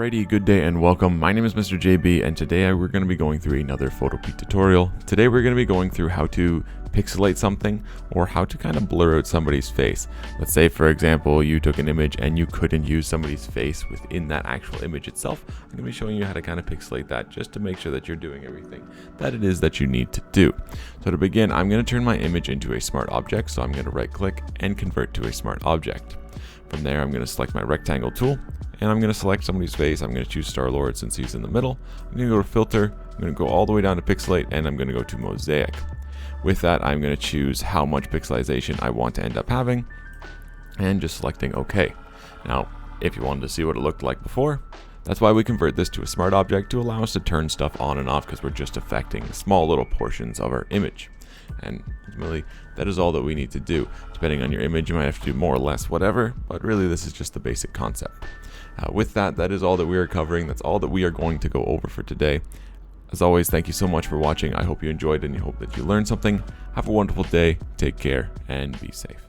Alrighty, good day and welcome. My name is Mr. JB and today we're going to be going through another PhotoPea tutorial. Today we're going to be going through how to pixelate something or how to kind of blur out somebody's face. Let's say for example you took an image and you couldn't use somebody's face within that actual image itself. I'm going to be showing you how to kind of pixelate that just to make sure that you're doing everything that it is that you need to do. So to begin, I'm going to turn my image into a smart object, so I'm going to right click and convert to a smart object. From there I'm going to select my rectangle tool and I'm going to select somebody's face. I'm going to choose Star-Lord since he's in the middle. I'm going to go to filter, I'm going to go all the way down to pixelate, and I'm going to go to mosaic. With that, I'm going to choose how much pixelization I want to end up having and just selecting OK. Now, if you wanted to see what it looked like before, that's why we convert this to a smart object to allow us to turn stuff on and off because we're just affecting small little portions of our image. And ultimately, that is all that we need to do. Depending on your image, you might have to do more or less, whatever, but really this is just the basic concept. With that, that is all that we are covering. That's all that we are going to go over for today. As always, thank you so much for watching. I hope you enjoyed and I hope that you learned something. Have a wonderful day, take care, and be safe.